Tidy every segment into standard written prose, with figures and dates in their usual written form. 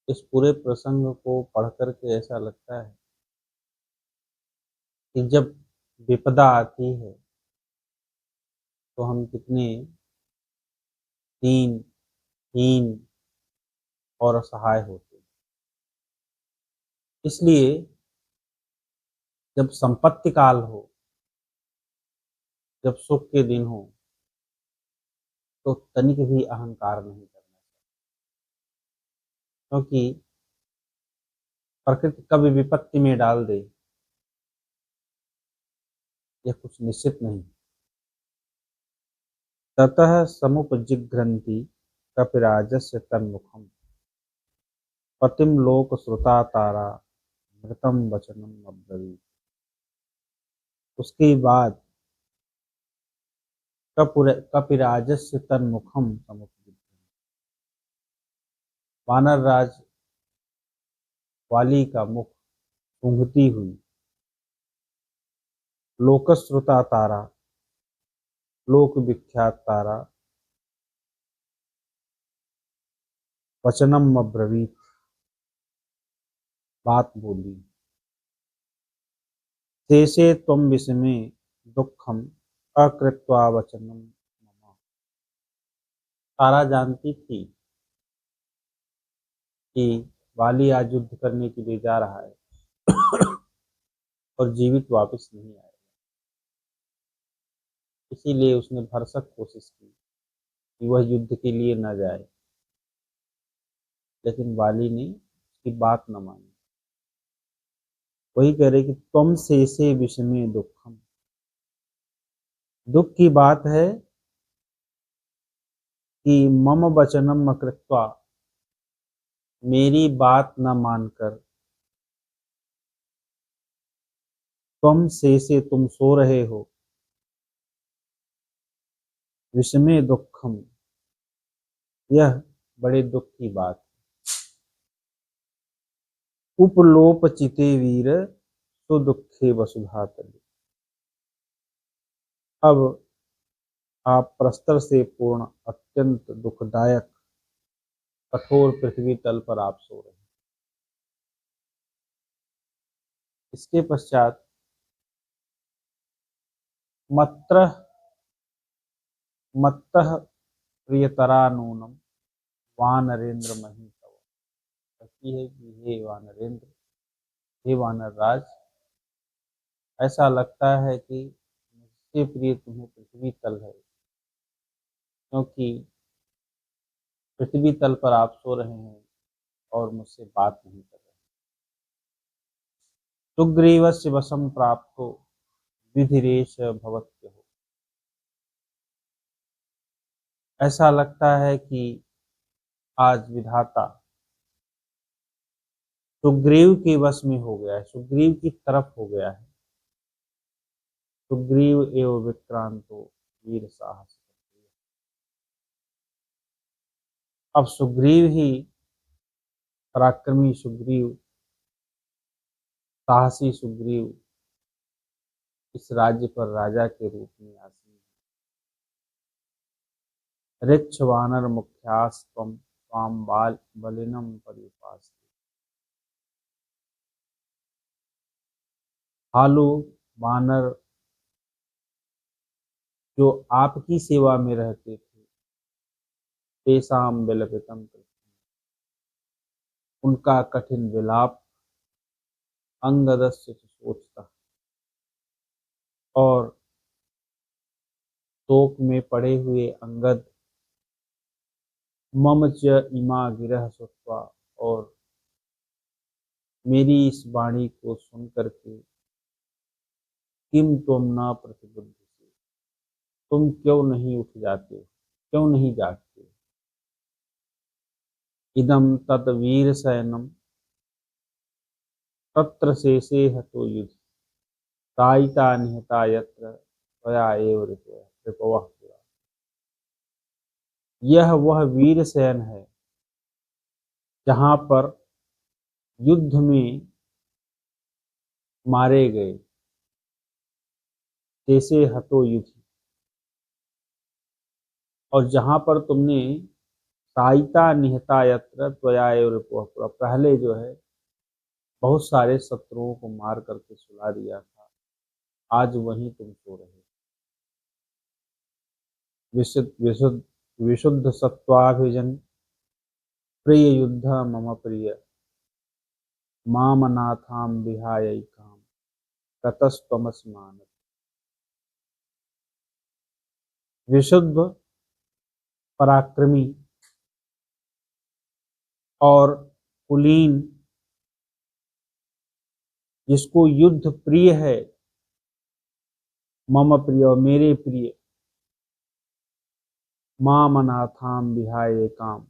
इस पूरे प्रसंग को पढ़ कर के ऐसा लगता है कि जब विपदा आती है तो हम कितने दीन, हीन और असहाय होते हैं। इसलिए जब संपत्ति काल हो, जब सुख के दिन हो, तो तनिक भी अहंकार नहीं करना चाहिए, क्योंकि प्रकृति कभी विपत्ति में डाल दे यह कुछ निश्चित नहीं। ततः समुपजिघ्रन्ति कपिराजस्य तन्मुखम् पतिं लोक श्रुता तारा मृतम वचनम अब्रवीत। उसके बाद कपिराजस्य तन्मुखम समुपजिघ्रन्ति, वानर राज वाली का मुख सूंघती हुई लोकश्रुता तारा, लोक विख्यात तारा वचनम अब्रवीत, बात बोली। शेषे त्वं विषमे दुःखम अकृत्वा वचनम मम। तारा जानती थी कि वाली आज युद्ध करने के लिए जा रहा है और जीवित वापस नहीं आएगा, इसीलिए उसने भरसक कोशिश की कि वह युद्ध के लिए न जाए, लेकिन वाली ने उसकी बात न मानी। वही कह रहे कि तुम शेषे विषमे दुखम, दुख की बात है कि मम वचनम अकृत्वा, मेरी बात न मानकर, तुम शेषे तुम सो रहे हो, विषमे दुखम, यह बड़े दुख की बात। उपलोपचिते वीर सुदुखे वसुधा तले। अब आप प्रस्तर से पूर्ण अत्यंत दुखदायक कठोर पृथ्वी तल पर आप सो रहे हैं। इसके पश्चात मत्र मत्तः प्रियतरा नूनम वानरेंद्र मही तव। कहती है कि हे वानरेंद्र, हे वानर राज, ऐसा लगता है कि मुझसे प्रिय तुम्हें पृथ्वी तल है, क्योंकि पृथ्वी तल पर आप सो रहे हैं और मुझसे बात नहीं कर रहे। सुग्रीवस्य वशं प्राप्तो विधिरेश भवत्युः। ऐसा लगता है कि आज विधाता सुग्रीव के वश में हो गया है, सुग्रीव की तरफ हो गया है। सुग्रीव एवं विक्रांतो वीर साहस। अब सुग्रीव ही, पराक्रमी सुग्रीव, साहसी सुग्रीव इस राज्य पर राजा के रूप में आसीन है। ऋक्ष वानर मुख्यास्तम स्वाम बाल बलिनम परिपास। भालू वानर जो आपकी सेवा में रहते थे, तेसाम विलपितम, उनका कठिन विलाप अंगदस्य सोचता, और शोक में पड़े हुए अंगद मम च इमा गिरह सुत्वा, और मेरी इस वाणी को सुन करके किम तुम न प्रतिबुद्धि, तुम क्यों नहीं उठ जाते, क्यों नहीं जागते। इदम तद वीर सैनम तत्र शेषे हतो युध तायिता निहता यत्र त्वया एव रिपवः। यह वह वीर सैन है जहां पर युद्ध में मारे गए, जैसे हतो युद्ध, और जहां पर तुमने साइता निहता यत्र त्वया एव रिपुः। पहले जो है बहुत सारे शत्रुओं को मार करके सुला दिया था, आज वहीं तुम सो रहे हो। विशुद्ध विशुद्ध विशुद्ध सत्वाभिजन प्रिय युद्ध मम प्रिय मामनाथां विहायैकां ततस्त्वमसि मानद। विशुद्ध पराक्रमी और कुलीन, जिसको युद्ध प्रिय है, मम प्रिय और मेरे प्रिय, माम अनाथाम विहाय काम,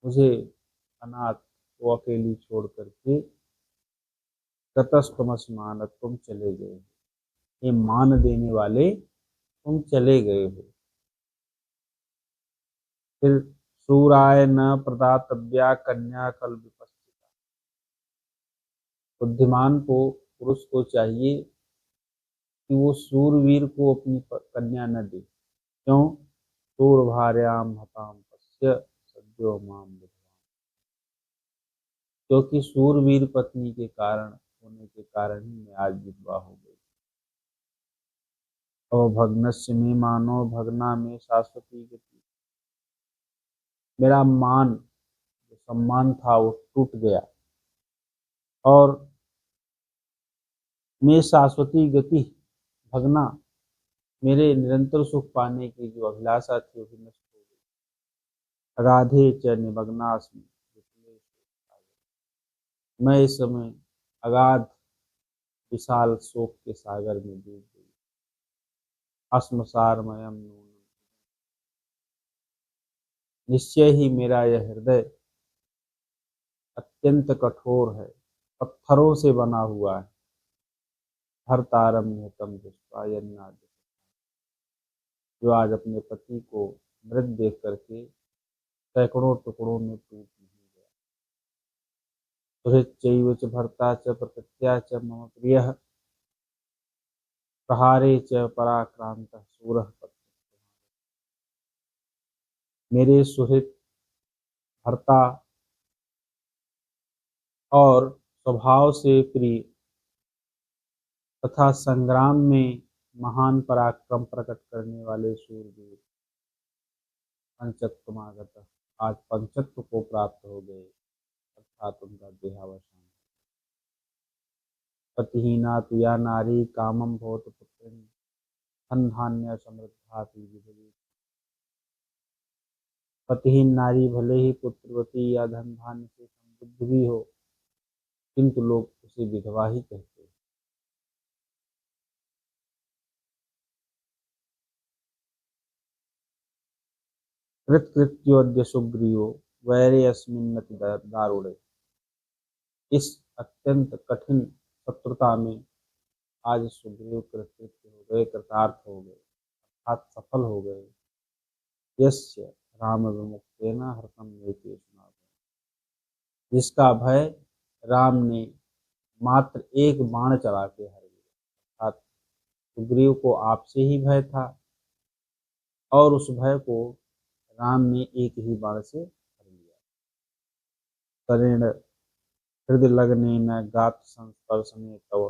मुझे अनाथ को अकेली छोड़ करके ततस्तमस मानत, तुम चले गए हो। ये मान देने वाले तुम चले गए हो। फिर सूराय न प्रदातव्या कन्या कल विपस्थिता। बुद्धिमान को पुरुष को चाहिए कि वो सूरवीर को अपनी कन्या न दे। क्यों? सूरभार्याम हताम पश्य सद्यो माम विधवाम। क्योंकि सूरवीर पत्नी के कारण होने के कारण ही मैं आज विधवा हो गई। और भग्नस्य में मानो भगना में शाश्वती गति। मेरा मान, जो सम्मान था, वो टूट गया और मैं शाश्वती गति भगना, मेरे निरंतर सुख पाने की जो अभिलाषा थी वो भी नष्ट हो गई। राधे च निमग्नास्मि, मैं इस समय अगाध विशाल शोक के सागर में डूब गई। अस्मसारमयम नूनम, निश्चय ही मेरा यह हृदय अत्यंत कठोर है, पत्थरों से बना हुआ है। हर तारम निहतम दृष्ट्वा यन्नाद, जो आज अपने पति को मृत देख करके सैकड़ों टुकड़ों में टूट नहीं गया। सुहृच्चैव च भर्ता च प्रकृत्या च मम प्रियः प्रहारे च पराक्रांतः शूरः पत्नी। मेरे सुहृद, भर्ता और स्वभाव से प्रिय तथा संग्राम में महान पराक्रम प्रकट करने वाले शूरवीर पंचत्वमागत आज पंचत्व को प्राप्त हो गए, अर्थात उनका देहावसान। पतिहीना तु या नारी कामम भवत पुत्रिण धन धान्य समृद्धाति विधि। पतिहीन नारी भले ही पुत्रवती या धन धान्य से समृद्ध भी हो, किंतु लोग उसे विधवा ही कहते हैं। कृत्योद्य सुग्रीवो वैरे अस्मिन्नति दारुणे। इस अत्यंत कठिन शत्रुता में आज सुग्रीव कृतकृत्य हो गए, कृतार्थ हो गए, अर्थात सफल हो गए। यस्य राम विमुक्तेन हर्षम एते सुनाते, जिसका भय राम ने मात्र एक बाण चला के हर दिया। अर्थात सुग्रीव को आपसे ही भय था और उस भय को राम ने एक ही बाण से हर लिया। तरेण हृदय लगनेन गात्र संस्पर्शने तव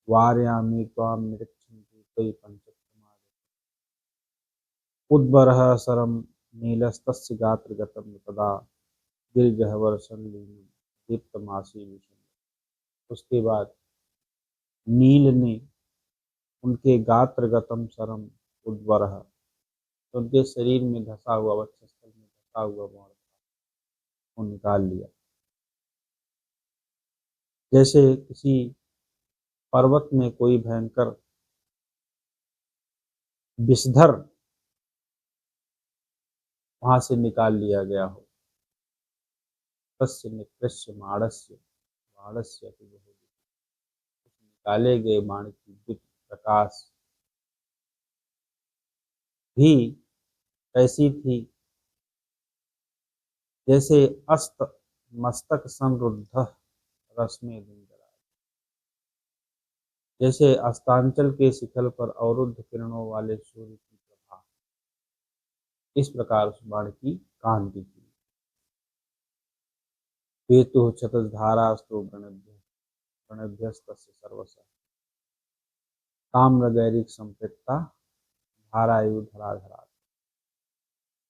वारयामि त्वां निरीक्षन्ति त्वयि पंचत्वमागतम्। उद्बरः शरं नीलस्तस्य गात्रगतं तदा गिरिगह्वरसंलीनं दीप्तमासी विशुद्धम्। उसके बाद नील ने उनके गात्रगतम शरम उद्बरः, उनके शरीर में धसा हुआ, वक्षस्थल में धसा हुआ बाण वो निकाल लिया। जैसे किसी पर्वत में कोई भयंकर विषधर वहां से निकाल लिया गया हो। तस्य निकृष्य माणस्य बाणस्य अतिबहुल, निकाले गए बाण की द्युत प्रकाश भी ऐसी थी जैसे अस्त मस्तक संरुद्ध रश्मि दिनकरा। जैसे अस्तांचल के शिखर पर अवरुद्ध किरणों वाले सूर्य की प्रभा। इस प्रकार उस बाण की कांति थी। हेतु चतुर्धारास्तु प्रणभ्यस्तस्य सर्वस्य ताम्रगैरिक संपृक्ता धारायु धराधरा।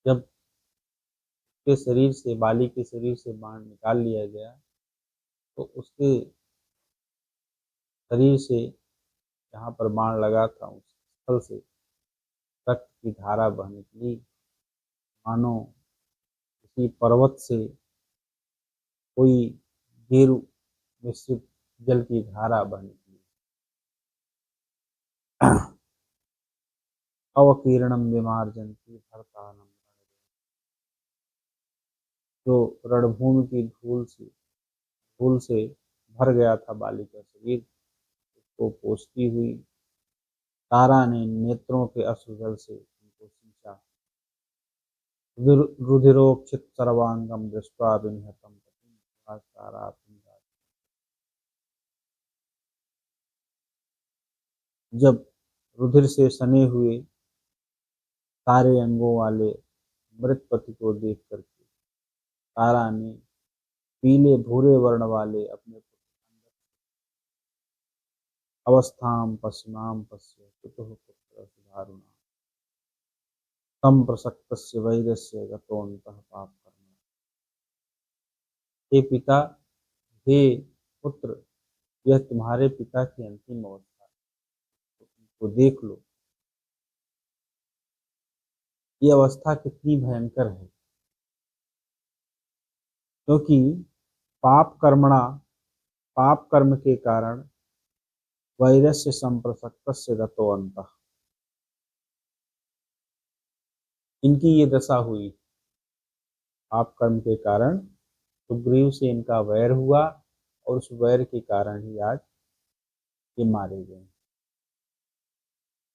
जब के शरीर से, बाली के शरीर से बाण निकाल लिया गया तो उसके शरीर से जहाँ पर बाण लगा था उस स्थल से रक्त की धारा बह निकली, मानो किसी पर्वत से कोई गेरु मिश्रित जल की धारा बह निकली। अवकीर्णम विमार्जंती भरतानम, जो रणभूमि की धूल से भर गया था बाली का शरीर, उसको पोंछती हुई तारा ने नेत्रों के अश्रुजल से उनको सींचा। रुधिरोक्षित सर्वांगम दृष्ट्वा विनिहतम तारा। जब रुधिर से सने हुए सारे अंगों वाले मृत पति को देख करके तारा ने पीले भूरे वर्ण वाले अपने अवस्थाम पश्चिमाम पश्य पितुः पुत्र सुधारुणा तम प्रसक्तस्य वैरस्य गतोऽन्तः पाप करना। हे पिता, हे पुत्र, यह तुम्हारे पिता की अंतिम अवस्था है, तो देख लो ये अवस्था कितनी भयंकर है। क्योंकि पाप कर्म के कारण वैरस्य संप्रसक्तस्य गतोऽन्तः, इनकी ये दशा हुई। पाप कर्म के कारण सुग्रीव से इनका वैर हुआ और उस वैर के कारण ही आज ये मारे गए।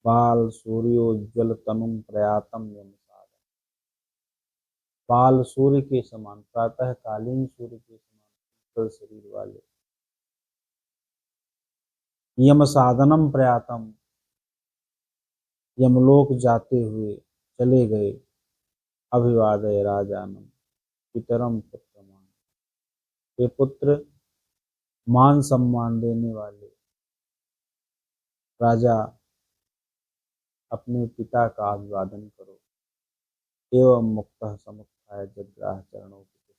बाल सूर्योज्ज्वल तनुम प्रयातम यमसाद, बाल सूर्य के समान, प्रातः कालीन सूर्य के समान शरीर वाले यम साधनम प्रयातम, यमलोक जाते हुए चले गए। अभिवादय राजानम पितरम पुत्रमान, हे पुत्र, मान सम्मान देने वाले राजा, अपने पिता का अभिवादन करो। एवं मुक्तः समुत्थाय जग्राह चरणों की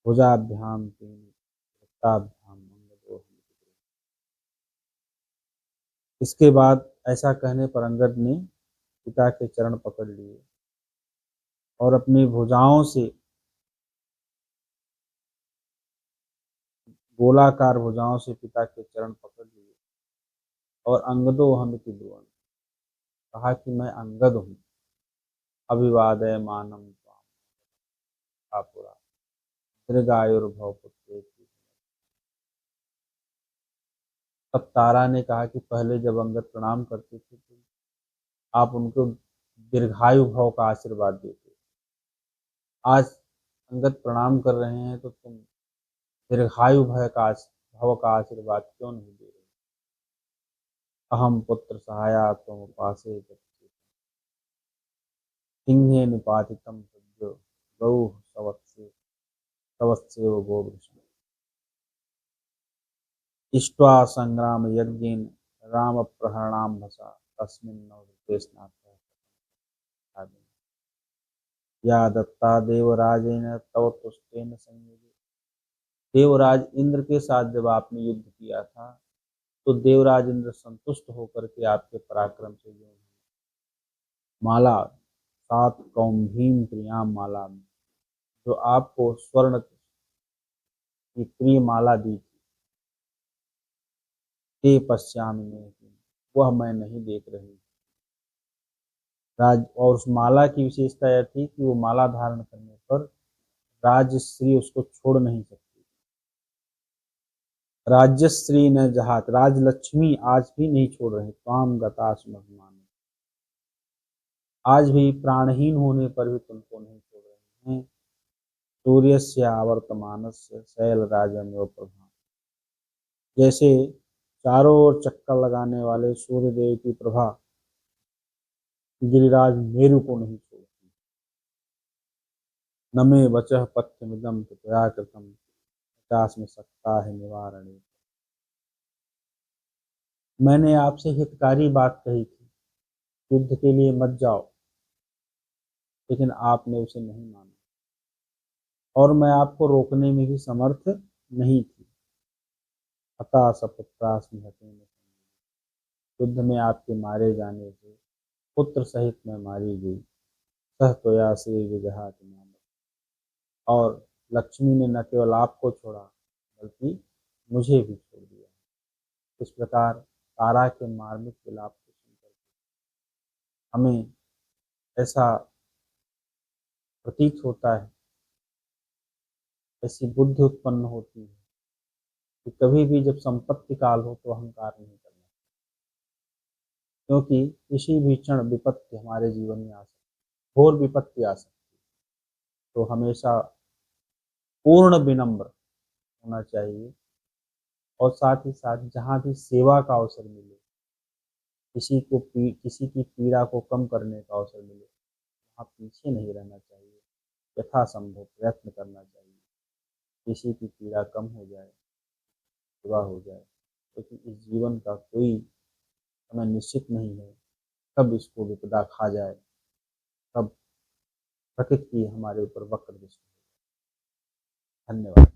भुजाभ्याम तीन वृत्ताभ्याम अंगदो। इसके बाद ऐसा कहने पर अंगद ने पिता के चरण पकड़ लिए और अपनी भुजाओं से, गोलाकार भुजाओं से पिता के चरण पकड़ लिए और अंगदो हमिति ब्रुवन्, कहा कि मैं अंगद हूँ। अभिवादय मानम त्वाम दीर्घायुर्भव पुत्रे। तब तारा ने कहा कि पहले जब अंगद प्रणाम करते थे तो आप उनको दीर्घायु भव का आशीर्वाद देते, आज अंगद प्रणाम कर रहे हैं तो तुम दीर्घायु भव का आशीर्वाद क्यों नहीं दे रहे। अहम पुत्र सहाया तुम उपासे सिंहे निपातितम सद्यो गौ सवत्सेव गोवृषम् इष्ट्वा संग्राम यज्ञेन राम प्रहरणाम भसा तस्मिन् नववृते स्नातः या दत्ता देवराजेन तव तुष्टेन संयुगे। देवराज इंद्र के साथ जब आपने युद्ध किया था तो देवराज इंद्र संतुष्ट होकर के आपके पराक्रम से माला 7 कौम्भीम प्रियाम माला में जो आपको स्वर्ण की प्रिय माला दी थी, ते पश्यामि में, वह मैं नहीं देख रही। और उस माला की विशेषता यह थी कि वो माला धारण करने पर राजश्री उसको छोड़ नहीं सकती। राजश्री न जहात, राजलक्ष्मी आज भी नहीं छोड़ रहे। त्वाम गतास महिमान, आज भी प्राणहीन होने पर भी तुमको नहीं छोड़ रहे हैं। सूर्यस्य आवर्तमानस्य शैलराजमेव प्रभा, जैसे चारों ओर चक्कर लगाने वाले सूर्यदेव की प्रभा गिरिराज मेरु को नहीं छोड़ती। न मे वचः पथ्यमिदं त्वया कृतं चास्मि सक्ता है निवारणे। मैंने आपसे हितकारी बात कही थी, युद्ध के लिए मत जाओ, लेकिन आपने उसे नहीं माना और मैं आपको रोकने में भी समर्थ नहीं थी। अतः सपुत्रास्मि हतेन। युद्ध में आपके मारे जाने से पुत्र सहित मैं मारी गई। सह त्वया से विजहाति नाम। और लक्ष्मी ने न केवल आपको छोड़ा बल्कि मुझे भी छोड़ दिया। इस प्रकार तारा के मार्मिक विलाप को सुनकर हमें ऐसा प्रतीत होता है, ऐसी बुद्धि उत्पन्न होती है कि कभी भी जब संपत्ति काल हो तो अहंकार नहीं करना, क्योंकि किसी भी क्षण विपत्ति हमारे जीवन में आ सकती है, घोर विपत्ति आ सकती है। तो हमेशा पूर्ण विनम्र होना चाहिए और साथ ही साथ जहाँ भी सेवा का अवसर मिले, किसी की पीड़ा को कम करने का अवसर मिले, वहाँ पीछे नहीं रहना चाहिए, यथासंभव प्रयत्न करना चाहिए। किसी की पीड़ा कम हो जाए, सेवा हो जाए, क्योंकि इस जीवन का कोई समय निश्चित नहीं है, कब इसको विपदा खा जाए, कब प्रकृति हमारे ऊपर वक्र दृष्टि। धन्यवाद।